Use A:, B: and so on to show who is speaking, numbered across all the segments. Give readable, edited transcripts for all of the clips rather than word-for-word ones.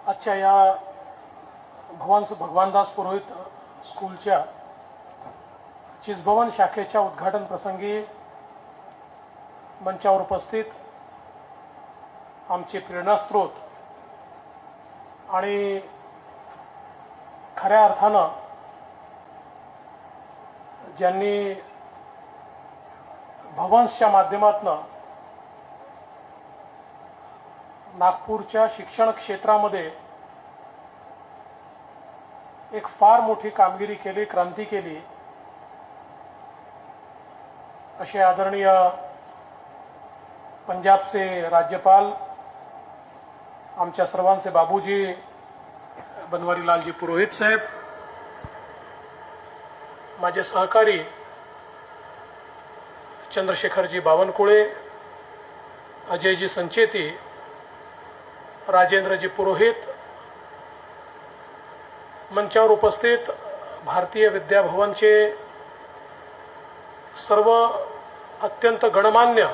A: आजच्या या भगवानदास पुरोहित स्कूलच्या चिजभवन शाखेच्या उद्घाटन प्रसंगी मंचावर उपस्थित आमचे प्रेरणास्त्रोत आणि खऱ्या अर्थानं ज्यांनी भवन्सच्या माध्यमातून नागपूरच्या शिक्षण क्षेत्रामध्ये एक फार मोठी कामगिरी केली, क्रांती केली, असे आदरणीय पंजाबचे राज्यपाल आमच्या सर्वांचे बाबूजी बनवारीलालजी पुरोहित साहेब, माझे सहकारी चंद्रशेखरजी बावनकुळे, अजयजी संचेती, राजेंद्रजी पुरोहित, मंचावर उपस्थित भारतीय विद्याभवनचे सर्व अत्यंत गणमान्य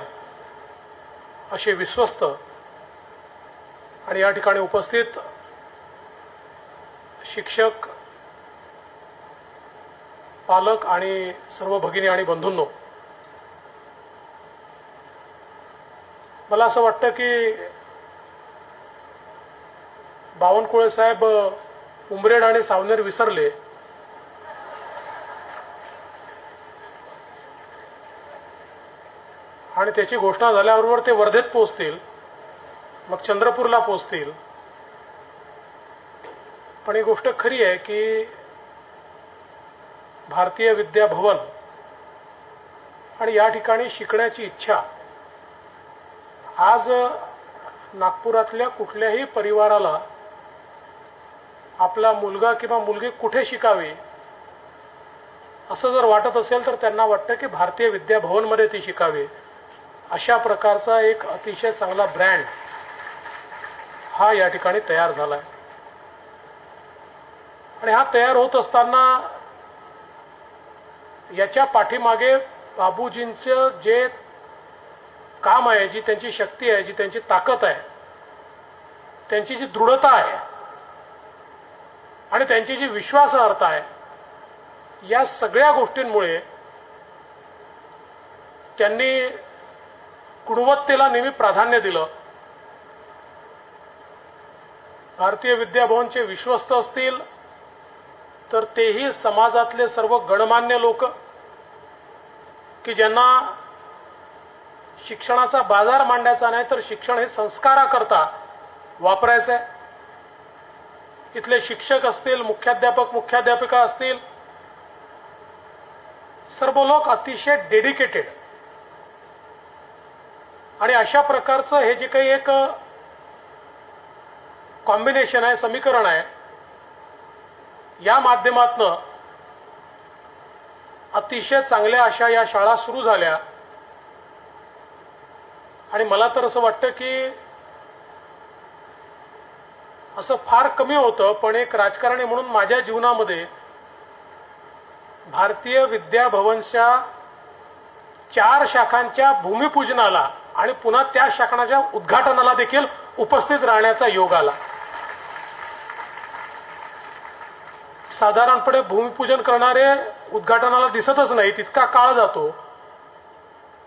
A: असे विश्वस्त आणि या ठिकाणी उपस्थित शिक्षक, पालक आणि सर्व भगिनी आणि बंधूंनो, मला असं वाटतं की बावनकुळे साहेब उमरेड आणि सावनेर विसरले आणि त्याची घोषणा झाल्याबरोबर ते वर्धेत पोहोचतील, मग चंद्रपूरला पोहोचतील. पण ही गोष्ट खरी आहे की भारतीय विद्या भवन आणि या ठिकाणी शिकण्याची इच्छा आज नागपुरातल्या कुठल्याही परिवाराला आपला मुलगा किंवा मुलगी कुठे शिकावी असं जर वाटत असेल तर त्यांना वाटतं की भारतीय विद्या भवनमध्ये ती शिकावी. अशा प्रकारचा एक अतिशय चांगला ब्रँड हा या ठिकाणी तयार झाला आहे आणि हा तयार होत असताना याच्या पाठीमागे बाबूजींचं जे काम आहे, जी त्यांची शक्ती आहे, जी त्यांची ताकद आहे, त्यांची जी दृढता आहे आणि त्यांची जी विश्वासार्हता आहे, या सगळ्या गोष्टींमुळे त्यांनी गुणवत्तेला नेहमी प्राधान्य दिलं. भारतीय विद्या भवनचे विश्वस्त असतील तर तेही समाजातले सर्व गणमान्य लोक की ज्यांना शिक्षणाचा बाजार मांडायचा नाही तर शिक्षण हे संस्काराकरता वापरायचं आहे. इथले शिक्षक असतील, मुख्याध्यापक मुख्याध्यापिका असतील, सर्व लोक अतिशय डेडिकेटेड आणि अशा प्रकारचं हे जे काही एक कॉम्बिनेशन आहे, समीकरण आहे, या माध्यमातून अतिशय चांगल्या अशा या शाळा सुरू झाल्या आणि मला तर असं वाटतं की असं फार कमी होतं, पण एक राजकारणी म्हणून माझ्या जीवनामध्ये भारतीय विद्या भवनच्या 4 शाखांच्या भूमिपूजनाला आणि पुन्हा त्या शाखांच्या उद्घाटनाला देखील उपस्थित राहण्याचा योग आला. साधारणपणे भूमिपूजन करणारे उद्घाटनाला दिसतच नाही, तितका काळ जातो.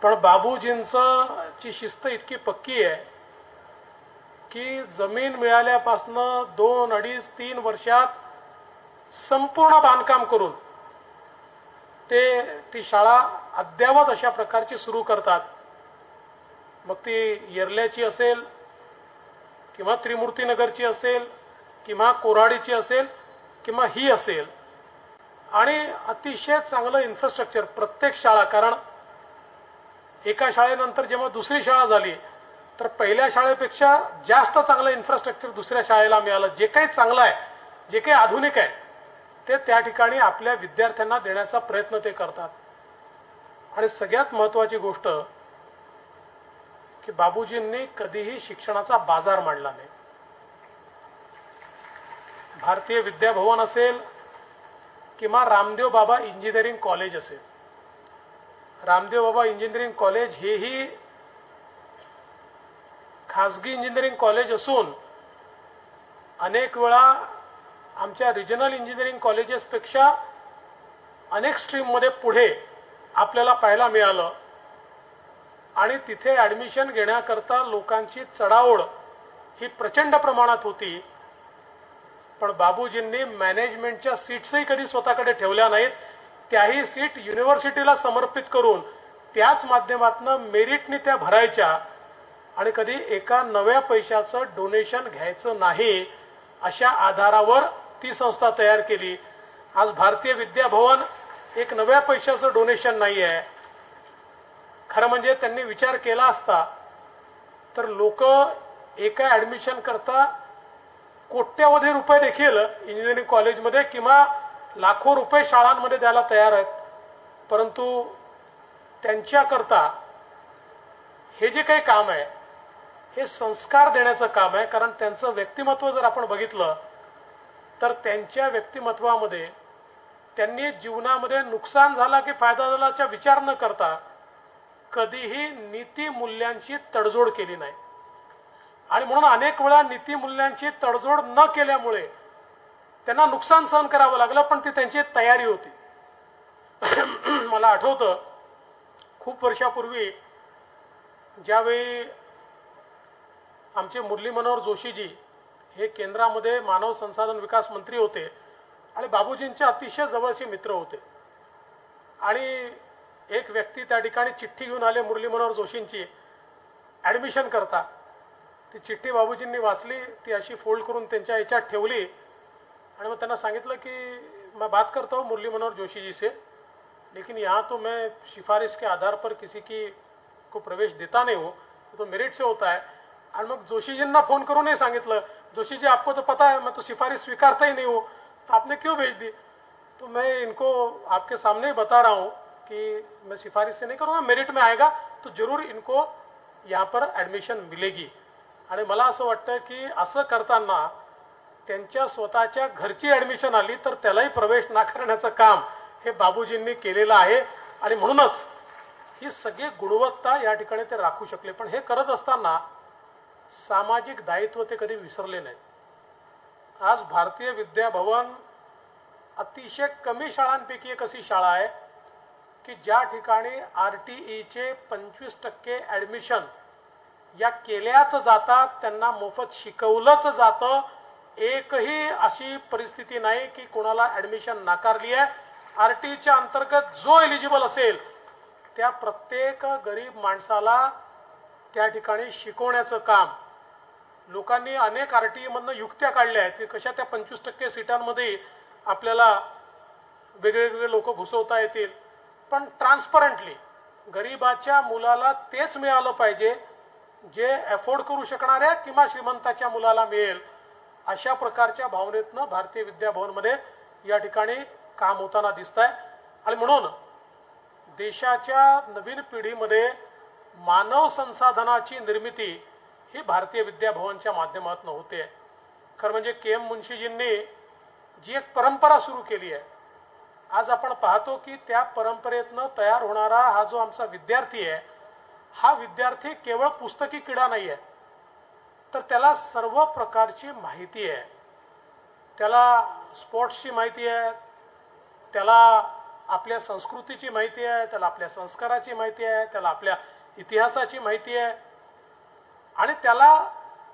A: पण बाबूजींची शिस्त इतकी पक्की आहे की जमीन मिळाल्यापासून 2, 2.5, 3 वर्षात संपूर्ण बांधकाम करून ती शाळा अद्यावत अशा प्रकारची सुरू करतात. मग ती येरल्याची असेल किंवा त्रिमूर्तीनगरची असेल किंवा कोराडीची असेल किंवा ही असेल, आणि अतिशय चांगलं इन्फ्रास्ट्रक्चर प्रत्येक शाळा. कारण एका शाळेनंतर जेव्हा दुसरी शाळा झाली तर पहिल्या शाळेपेक्षा जास्त चांगलं इन्फ्रास्ट्रक्चर दुसऱ्या शाळेला मिळालं. जे काही चांगलं आहे, जे काही आधुनिक आहे, ते त्या ठिकाणी आपल्या विद्यार्थ्यांना देण्याचा प्रयत्न ते करतात. आणि सगळ्यात महत्त्वाची गोष्ट की बाबूजींनी कधीही शिक्षणाचा बाजार मांडला नाही. भारतीय विद्या भवन असेल किंवा रामदेव बाबा इंजिनिअरिंग कॉलेज असेल, रामदेव बाबा इंजिनिअरिंग कॉलेज हेही खासगी इंजिनिअरिंग कॉलेज असून अनेक वेळा आमच्या रिजनल इंजिनिअरिंग कॉलेजेसपेक्षा अनेक स्ट्रीममध्ये पुढे आपल्याला पाहायला मिळालं आणि तिथे ॲडमिशन घेण्याकरता लोकांची चढाओढ ही प्रचंड प्रमाणात होती. पण बाबूजींनी मॅनेजमेंटच्या सीट्सही कधी स्वतःकडे ठेवल्या नाहीत. त्याही सीट युनिव्हर्सिटीला समर्पित करून त्याच माध्यमातून मेरिटनी त्या भरायच्या आणि कधी एका नव्या पैशाचं डोनेशन घ्यायचं नाही अशा आधारावर ती संस्था तयार केली. आज भारतीय विद्याभवन एक नव्या पैशाचं डोनेशन नाही आहे. खरं म्हणजे त्यांनी विचार केला असता तर लोक एका ॲडमिशन करता कोट्यवधी रुपये देखील इंजिनिअरिंग कॉलेजमध्ये किंवा लाखो रुपये शाळांमध्ये द्यायला तयार आहेत. परंतु त्यांच्याकरता हे जे काही काम आहे हे संस्कार देण्याचं काम आहे. कारण त्यांचं व्यक्तिमत्व जर आपण बघितलं तर त्यांच्या व्यक्तिमत्वामध्ये त्यांनी जीवनामध्ये नुकसान झाला की फायदा झालाचा विचार न करता कधीही नीती मूल्यांची तडजोड केली नाही. आणि म्हणून अनेक वेळा नीती मूल्यांची तडजोड न केल्यामुळे त्यांना नुकसान सहन करावं लागलं, पण ती त्यांची तयारी होती. मला आठवतं खूप वर्षापूर्वी ज्यावेळी आमचे मुरली मनोहर जोशीजी हे केंद्रामध्ये मानव संसाधन विकास मंत्री होते आणि बाबूजींचे अतिशय जवळचे मित्र होते. आणि एक व्यक्ती त्या ठिकाणी चिठ्ठी घेऊन आले मुरली मनोहर जोशींची ॲडमिशन करता. ती चिठ्ठी बाबूजींनी वाचली, ती अशी फोल्ड करून त्यांच्या याच्यात ठेवली आणि मग त्यांना सांगितलं की मैं बात करता हूँ मुरली मनोहर जोशी जी से, लेकिन यहाँ तो मैं सिफारिश के आधार पर किसी की को प्रवेश देता नहीं हूँ, तो मेरिट से होता है. आणि मग जोशीजींना फोन करूनही सांगितलं, जोशी जी आपको तो पता है मैं तो सिफारिश स्वीकारता ही नहीं हूँ, तो आपने क्यों भेज दी. तो मैं इनको आपके सामने ही बता रहा हूँ कि मैं सिफारिश से नहीं करूँगा, मेरिट में आएगा तो जरूर इनको यहाँ पर ॲडमिशन मिलेगी. आणि मला असं वाटतं की असं करताना त्यांच्या स्वतःच्या घरची ॲडमिशन आली तर त्यालाही प्रवेश नाकारण्याचं काम हे बाबूजींनी केलेलं आहे. आणि म्हणूनच ही सगळी गुणवत्ता या ठिकाणी ते राखू शकले. पण हे करत असताना सामाजिक दायित्व ते कधी विसरले नाहीत. आज भारतीय विद्याभवन अतिशय कमी शाळांपैकी एक अशी शाळा आहे की ज्या ठिकाणी RTEचे 25% ॲडमिशन या केल्याच जातात, त्यांना मोफत शिकवलंच जातं. एकही अशी परिस्थिती नाही की कोणाला ॲडमिशन नाकारली आहे. RTEच्या अंतर्गत जो एलिजिबल असेल त्या प्रत्येक गरीब माणसाला त्या ठिकाणी शिकवण्याचं काम लोकांनी अनेक RTE मधनं युक्त्या काढल्या आहेत की कशा त्या 25% सीटांमध्ये आपल्याला वेगवेगळे लोक घुसवता येतील. पण ट्रान्सपरंटली गरीबाच्या मुलाला तेच मिळालं पाहिजे जे अफोर्ड करू शकणाऱ्या किंवा श्रीमंताच्या मुलाला मिळेल. अशा प्रकारच्या भावनेतनं भारतीय विद्याभवनमध्ये या ठिकाणी काम होताना दिसत आहे. आणि म्हणून देशाच्या नवीन पिढीमध्ये मानव संसाधनाची निर्मिती ही भारतीय विद्याभवनच्या माध्यमातून होते. खरं म्हणजे KM मुन्शीजींनी जी एक परंपरा सुरू केली आहे, आज आपण पाहतो की त्या परंपरेतनं तयार होणारा हा जो आमचा विद्यार्थी आहे, हा विद्यार्थी केवळ पुस्तकी किडा नाही आहे, तर त्याला सर्व प्रकारची माहिती आहे. त्याला स्पोर्ट्सची माहिती आहे, त्याला आपल्या संस्कृतीची माहिती आहे, त्याला आपल्या संस्काराची माहिती आहे, त्याला आपल्या इतिहासाची माहिती आहे आणि त्याला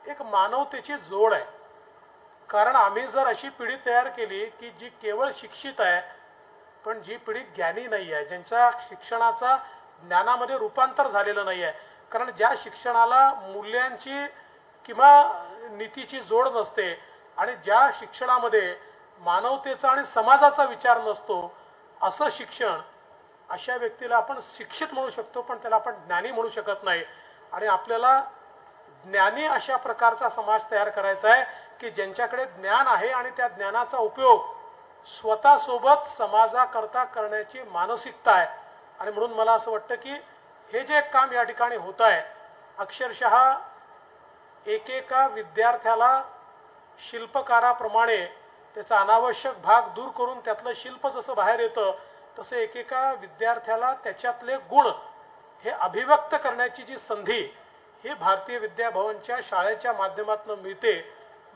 A: एक मानवतेची जोड आहे. कारण आम्ही जर अशी पिढी तयार केली की जी केवळ शिक्षित आहे पण जी पिढी ज्ञानी नाही आहे, ज्यांच्या शिक्षणाचा ज्ञानामध्ये रूपांतर झालेलं नाही आहे, कारण ज्या शिक्षणाला मूल्यांची किंवा नीतीची जोड नसते आणि ज्या शिक्षणामध्ये मानवतेचा आणि समाजाचा विचार नसतो, असं शिक्षण अशा व्यक्तीला आपण शिक्षित म्हणू शकतो पण त्याला आपण ज्ञानी म्हणू शकत नाही. आणि आपल्याला ज्ञानी अशा प्रकारचा समाज तयार करायचा आहे की ज्यांच्याकडे ज्ञान आहे आणि त्या ज्ञानाचा उपयोग स्वतःसोबत समाजाकरता करण्याची मानसिकता आहे. आणि म्हणून मला असं वाटतं की हे जे काम या ठिकाणी होत आहे, अक्षरशः एकेका विद्यार्थ्याला शिल्पकाराप्रमाणे त्याचा अनावश्यक भाग दूर करून त्यातलं शिल्प जसं बाहेर येतं तसं एकेका विद्यार्थ्याला त्याच्यातले गुण हे अभिव्यक्त करण्याची जी संधी ही भारतीय विद्याभवनच्या शाळेच्या माध्यमातून मिळते.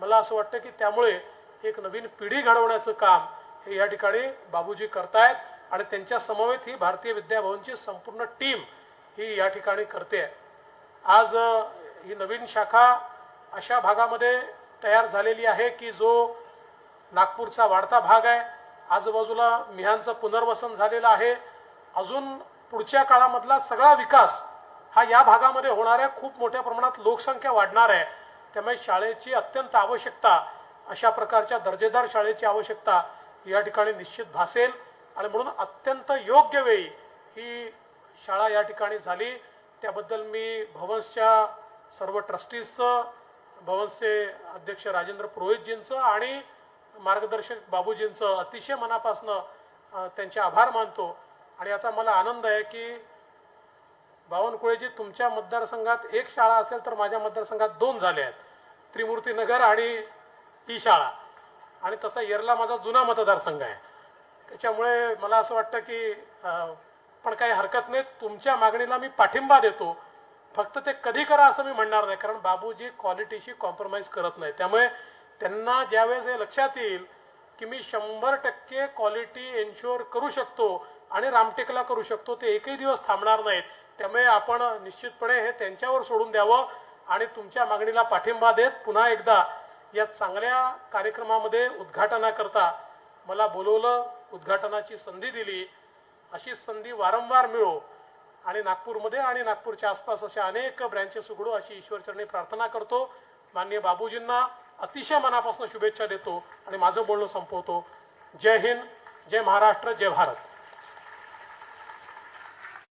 A: मला असं वाटतं की त्यामुळे एक नवीन पिढी घडवण्याचं काम हे या ठिकाणी बाबूजी करतायत आणि त्यांच्या समवेत ही भारतीय विद्याभवनची संपूर्ण टीम ही या ठिकाणी करते. आज ही नवीन शाखा अशा भागामध्ये तयार झालेली आहे की जो नागपूरचा वाढता भाग आहे, आजूबाजूला मिहानचं पुनर्वसन झालेलं आहे. अजून पुढच्या काळामधला सगळा विकास हा या भागामध्ये होणार आहे. खूप मोठ्या प्रमाणात लोकसंख्या वाढणार आहे. त्यामुळे शाळेची अत्यंत आवश्यकता, अशा प्रकारच्या दर्जेदार शाळेची आवश्यकता या ठिकाणी निश्चित भासेल आणि म्हणून अत्यंत योग्य वेळी ही शाळा या ठिकाणी झाली. त्याबद्दल मी भवन्सच्या सर्व ट्रस्टीजचं, भवन्सचे अध्यक्ष राजेंद्र पुरोहितजींचं आणि मार्गदर्शक बाबूजींचं अतिशय मनापासून त्यांचे आभार मानतो. आणि आता मला आनंद आहे की बावनकुळेजी, तुमच्या मतदारसंघात एक शाळा असेल तर माझ्या मतदारसंघात 2 झाले आहेत, त्रिमूर्ती नगर आणि ही शाळा. आणि तसा येरला माझा जुना मतदारसंघ आहे. त्याच्यामुळे मला असं वाटतं की पण काही हरकत नाही, तुमच्या मागणीला मी पाठिंबा देतो. फक्त ते कधी करा असं मी म्हणणार नाही, कारण बाबूजी क्वालिटीशी कॉम्प्रोमाइज करत नाही. त्यामुळे त्यांना ज्यावेळेस हे लक्षात येईल की मी 100% क्वालिटी एन्श्योर करू शकतो आणि रामटेकला करू शकतो, ते एकही दिवस थांबणार नाहीत. त्यामुळे आपण निश्चितपणे हे त्यांच्यावर सोडून द्यावं आणि तुमच्या मागणीला पाठिंबा देत पुन्हा एकदा या चांगल्या कार्यक्रमामध्ये उद्घाटनाकरता मला बोलवलं, उद्घाटनाची संधी दिली. अशी संधी वारंवार मिळो आणि नागपूरमध्ये आणि नागपूरच्या आसपास अशा अनेक ब्रँचेस उघडू अशी ईश्वरचरणी प्रार्थना करतो. माननीय बाबूजींना अतिशय मनापासून शुभेच्छा देतो आणि माझं बोलणं संपवतो. जय हिंद, जय महाराष्ट्र, जय भारत.